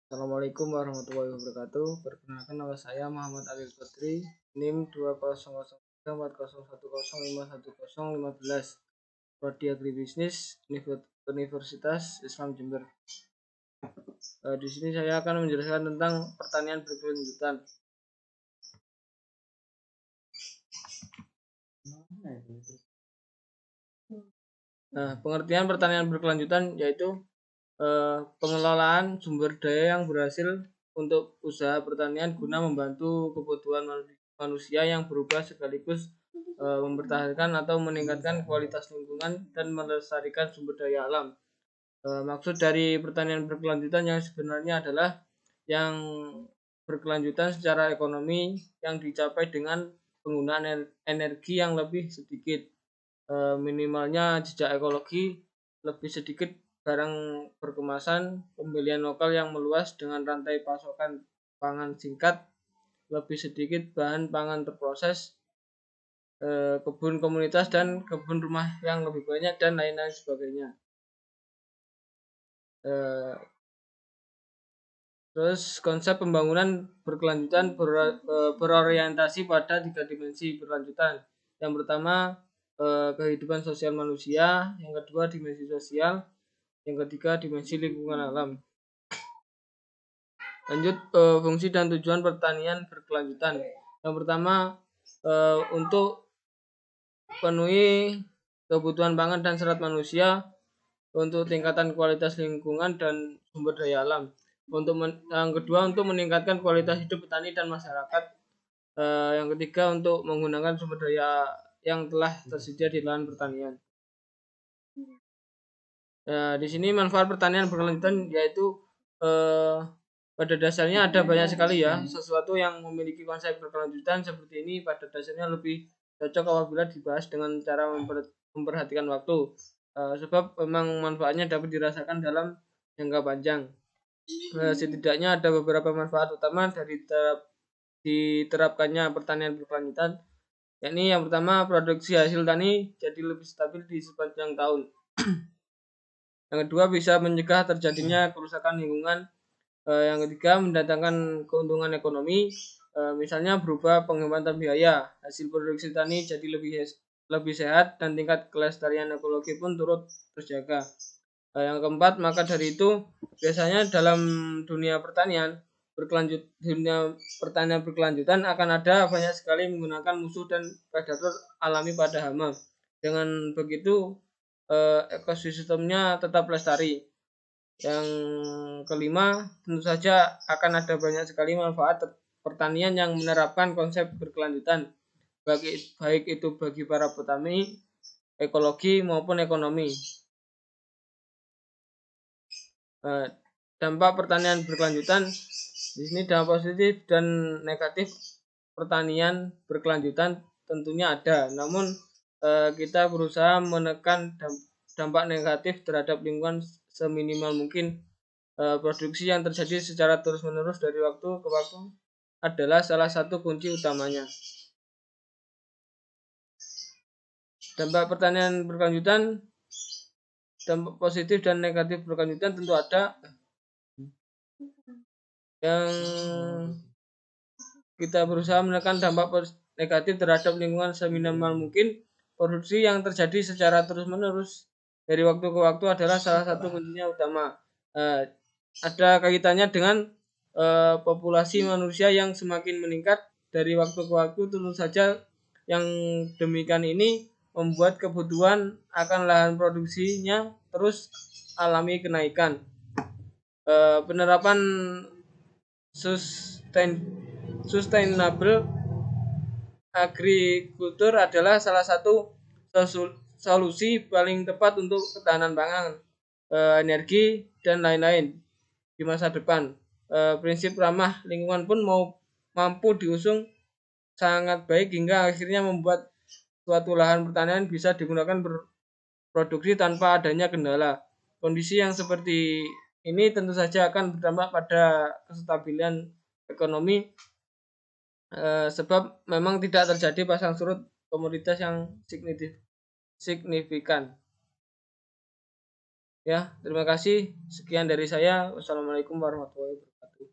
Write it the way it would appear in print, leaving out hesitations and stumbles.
Assalamualaikum warahmatullahi wabarakatuh. Perkenalkan, nama saya Muhammad Alil Fitri, NIM 2001310151015. Prodi Agribisnis Universitas Islam Jember. Di sini saya akan menjelaskan tentang pertanian berkelanjutan. Pengertian pertanian berkelanjutan yaitu pengelolaan sumber daya yang berhasil untuk usaha pertanian guna membantu kebutuhan manusia yang berubah sekaligus mempertahankan atau meningkatkan kualitas lingkungan dan melestarikan sumber daya alam. Maksud dari pertanian berkelanjutan yang sebenarnya adalah yang berkelanjutan secara ekonomi yang dicapai dengan penggunaan energi yang lebih sedikit, minimalnya jejak ekologi lebih sedikit, barang berkemasan, pembelian lokal yang meluas dengan rantai pasokan pangan singkat, lebih sedikit bahan pangan terproses, kebun komunitas dan kebun rumah yang lebih banyak, dan lain-lain sebagainya. Terus konsep pembangunan berkelanjutan berorientasi pada 3 dimensi berkelanjutan. Yang pertama, kehidupan sosial manusia, yang kedua dimensi sosial, yang ketiga dimensi lingkungan alam. Lanjut, fungsi dan tujuan pertanian berkelanjutan. Yang pertama, untuk penuhi kebutuhan pangan dan serat manusia, untuk tingkatan kualitas lingkungan dan sumber daya alam. Yang kedua, untuk meningkatkan kualitas hidup petani dan masyarakat. Yang ketiga, untuk menggunakan sumber daya yang telah tersedia di lahan pertanian. Di sini manfaat pertanian berkelanjutan yaitu pada dasarnya ada banyak sekali ya. Sesuatu yang memiliki konsep berkelanjutan seperti ini pada dasarnya lebih cocok apabila dibahas dengan cara memperhatikan waktu, sebab memang manfaatnya dapat dirasakan dalam jangka panjang. Setidaknya ada beberapa manfaat utama dari diterapkannya pertanian berkelanjutan, yakni yang pertama, produksi hasil tani jadi lebih stabil di sepanjang tahun. Yang kedua, bisa mencegah terjadinya kerusakan lingkungan. Yang ketiga, mendatangkan keuntungan ekonomi, misalnya berupa penghematan biaya. Hasil produksi tani jadi lebih sehat dan tingkat kelestarian ekologi pun turut terjaga. Yang keempat, maka dari itu biasanya dalam dunia pertanian berkelanjutan akan ada banyak sekali menggunakan musuh dan predator alami pada hama. Dengan begitu ekosistemnya tetap lestari. Yang kelima, tentu saja akan ada banyak sekali manfaat pertanian yang menerapkan konsep berkelanjutan, baik itu bagi para petani, ekologi maupun ekonomi. Dampak pertanian berkelanjutan di sini, dampak positif dan negatif pertanian berkelanjutan tentunya ada, namun kita berusaha menekan dampak negatif terhadap lingkungan seminimal mungkin. Produksi yang terjadi secara terus-menerus dari waktu ke waktu adalah salah satu kunci utamanya. Dampak pertanian berkelanjutan, dampak positif dan negatif berkelanjutan tentu ada. Yang kita berusaha menekan dampak negatif terhadap lingkungan seminimal mungkin. Produksi yang terjadi secara terus-menerus dari waktu ke waktu adalah salah satu kuncinya utama. Ada kaitannya dengan populasi manusia yang semakin meningkat dari waktu ke waktu. Tentu saja yang demikian ini membuat kebutuhan akan lahan produksinya terus alami kenaikan. Penerapan sustainable agriculture adalah salah satu solusi paling tepat untuk ketahanan pangan, energi, dan lain-lain di masa depan. Prinsip ramah lingkungan pun mampu diusung sangat baik hingga akhirnya membuat suatu lahan pertanian bisa digunakan berproduksi tanpa adanya kendala. Kondisi yang seperti ini tentu saja akan berdampak pada kestabilan ekonomi, sebab memang tidak terjadi pasang surut komoditas yang signifikan. Ya, terima kasih. Sekian dari saya. Wassalamualaikum warahmatullahi wabarakatuh.